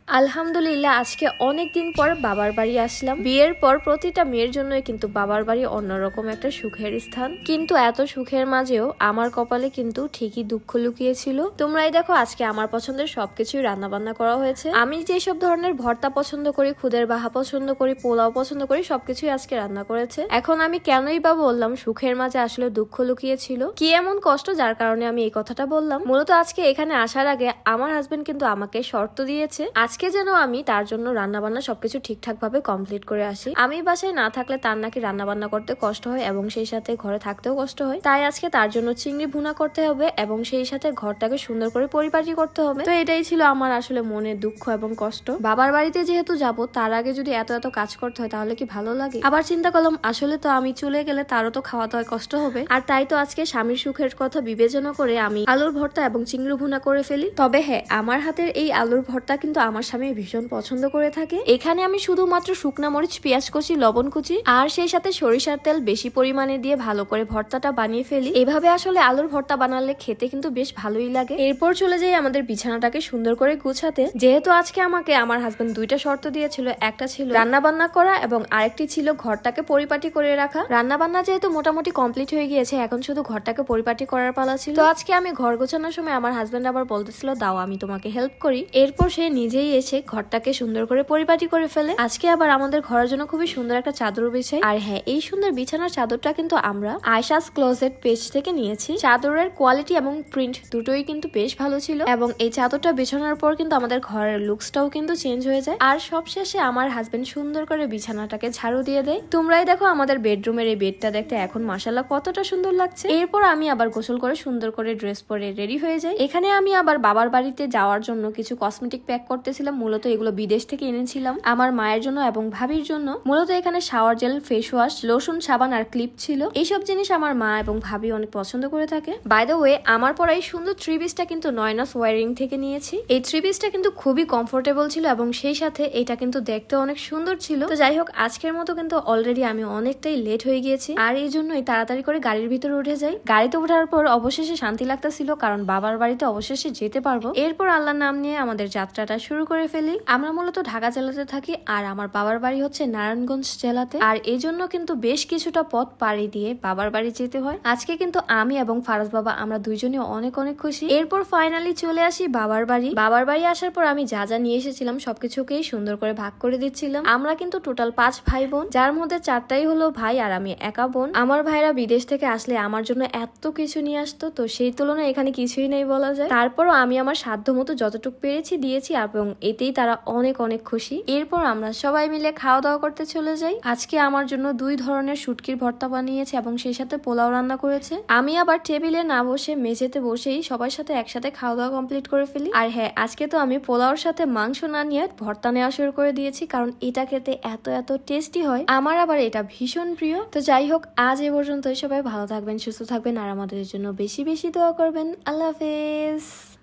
আলহামদুলিল্লাহ আজকে অনেক দিন পর বাবার বাড়ি আসলাম। বিয়ের পর প্রতিটা মেয়ের জন্যই কিন্তু বাবার বাড়ি অন্যরকম একটা সুখের স্থান, কিন্তু এত সুখের মাঝেও আমার কপালে কিন্তু ঠিকই দুঃখ লুকিয়েছিল। তোমরাই দেখো আজকে আমার পছন্দের সবকিছুই রান্না বান্না করা হয়েছে। আমি যেসব ধরনের ভর্তা পছন্দ করি, খুদের বাহা পছন্দ করি, পোলাও পছন্দ করি, সবকিছুই আজকে রান্না করেছে। এখন আমি কেনই বা বললাম সুখের মাঝে আসলে দুঃখ লুকিয়েছিল, কি এমন কষ্ট যার কারণে আমি এই কথাটা বললাম। মূলত আজকে এখানে আসার আগে আমার হাজবেন্ড কিন্তু আমাকে শর্ত দিয়েছে আজকে যেন আমি তার জন্য রান্না বান্না সবকিছু ঠিকঠাক ভাবে কমপ্লিট করে আসি। আমি বাসায় না থাকলে তার নাকি রান্না বান্না করতে কষ্ট হয় এবং সেই সাথে ঘরে থাকতেও কষ্ট হয়। তাই আজকে তার জন্য চিংড়ি ভুনা করতে হবে এবং সেই সাথে ঘরটাকে সুন্দর করে পরিপাটি করতে হবে। তো এটাই ছিল আমার আসলে মনে দুঃখ এবং কষ্ট। বাবার বাড়িতে যেহেতু যাব, তার আগে যদি এত এত কাজ করতে হয় তাহলে কি ভালো লাগে? আবার চিন্তা করলাম আসলে তো আমি চলে গেলে তারও তো খাওয়া দাওয়ায় কষ্ট হবে। আর তাই তো আজকে স্বামীর সুখের কথা বিবেচনা করে আমি আলুর ভর্তা এবং চিংড়ি ভুনা করে ফেলি। তবে হ্যাঁ, আমার হাতের এই আলুর ভর্তা কিন্তু আমার স্বামী ভীষণ পছন্দ করে থাকে। এখানে আমি শুধুমাত্র শুকনা মরিচ, পেঁয়াজ কুচি, লবণ কুচি আর সেই সাথে সরিষার তেল বেশি পরিমাণে দিয়ে ভালো করে ভর্তাটা বানিয়ে ফেলি। এভাবে আসলে আলুর ভর্তা বানালে খেতে কিন্তু বেশ ভালোই লাগে। এরপর চলে যাই আমাদের বিছানাটাকে সুন্দর করে গুছাতে। যেহেতু আজকে আমাকে আমার হাজবেন্ড দুইটা শর্ত দিয়েছিল, একটা ছিল রান্না বান্না করা এবং আরেকটি ছিল ঘরটাকে পরিপাটি করে রাখা। রান্না বান্না যেহেতু মোটামুটি কমপ্লিট হয়ে গিয়েছে, এখন শুধু ঘরটাকে পরিপাটি করার পালা ছিল। তো আজকে আমি ঘর গোছানোর সময় আমার হাজবেন্ড আবার বলতেছিল দাও আমি তোমাকে হেল্প করি। এরপর সে নিজেই এসে ঘরটাকে সুন্দর করে পরিপাটি করে ফেলে। আজকে আবার আমাদের ঘরের জন্য খুবই সুন্দর একটা চাদর বিছাই। আর হ্যাঁ, এই সুন্দর বিছানার চাদরটা কিন্তু আমরা আয়শাস ক্লোজেট পেজ থেকে নিয়েছি। চাদরের কোয়ালিটি এবং প্রিন্ট দুটোই কিন্তু বেশ ভালো ছিল এবং এই চাদরটা বিছানার পর কিন্তু আমাদের ঘরের লুকসটাও কিন্তু চেঞ্জ হয়ে যায়। আর সবশেষে আমার হাজবেন্ড সুন্দর করে বিছানাটাকে ঝাড়ু দিয়ে দেয়। তোমরাই দেখো আমাদের বেডরুমের এই বেডটা দেখতে এখন মাশাআল্লাহ কতটা সুন্দর লাগছে। এরপর আমি আবার গোসল করে সুন্দর করে ড্রেস পরে রেডি হয়ে যাই। এখানে আমি আবার বাবার বাড়িতে যাওয়ার জন্য কিছু কসমেটিক প্যাক করতেছিলাম। মূলত এগুলো বিদেশ থেকে এনেছিলাম আমার মায়ের জন্য এবং ভাবির জন্য। মূলত এখানে shower gel, face wash, lotion, সাবান আর ক্লিপ ছিল। এইসব জিনিস আমার মা এবং ভাবি অনেক পছন্দ করে থাকে। বাই দ্য ওয়ে, আমার পরা এই সুন্দর থ্রি পিসটা কিন্তু নয়নাস ওয়ারিং থেকে নিয়েছি। এই থ্রি পিসটা কিন্তু খুবই কমফোর্টেবল ছিল এবং সেই সাথে এটা কিন্তু দেখতে অনেক সুন্দর ছিল। তো যাই হোক, আজকের মতো কিন্তু অলরেডি আমি অনেকটাই লেট হয়ে গিয়েছি আর এই জন্যই তাড়াতাড়ি করে গাড়ির ভিতরে উঠে যাই। গাড়িতে ওঠার পর অবশেষে শান্তি লাগতেছিল, কারণ বাবার বাড়িতে অবশেষে যেতে পারবো। এরপর আল্লাহর নাম নিয়ে আমাদের যাত্রাটা শুরু করে ফেলি। আমরা মূলত ঢাকা জেলাতে থাকি আর আমার বাবার বাড়ি হচ্ছে নারায়ণগঞ্জ জেলাতে। আর এই জন্য কিন্তু বেশ কিছুটা পথ পাড়ি দিয়ে বাবার বাড়ি যেতে হয়। আজকে কিন্তু আমি এবং ফারাজ বাবা আমরা দুইজনই অনেক অনেক খুশি। এরপর ফাইনালি চলে আসি বাবার বাড়ি। বাবার বাড়ি আসার পর আমি যা যা নিয়ে এসেছিলাম সবকিছুকেই সুন্দর করে ভাগ করে দিচ্ছিলাম। আমরা কিন্তু টোটাল 5 ভাই বোন, যার মধ্যে 4টাই হলো ভাই আর আমি একা বোন। আমার ভাইরা বিদেশ থেকে আসলে আমার জন্য এত কিছু নিয়ে আসতো, তো সেই তুলনায় এখানে কিছুই নেই বলা যায়। তারপরও আমি আমার সাধ্য মতো যতটুকু পেরেছি দিয়েছি এবং এতেই তারা অনেক অনেক খুশি। এরপর আমরা সবাই মিলে খাওয়া দাওয়া করতে চলে যাই। আজকে আমার জন্য 2 ধরনের শুটকির ভর্তা বানিয়েছে এবং সেই সাথে পোলাও রান্না করেছে। আমি আবার টেবিলে না বসে মেঝেতে বসেই সবার সাথে একসাথে খাওয়া দাওয়া কমপ্লিট করে ফেলি। আর হ্যাঁ, আজকে তো আমি পোলাওর সাথে মাংস না নিয়ে ভর্তা নেওয়া শুরু করে দিয়েছি, কারণ এটা খেতে এত এত টেস্টি হয়। আমার আবার এটা ভীষণ প্রিয়। তো যাই হোক, আজ এ পর্যন্তই। সবাই ভালো থাকবেন, সুস্থ থাকবেন আর আমাদের জন্য বেশি বেশি দোয়া করবেন। আল্লাহ হাফেজ।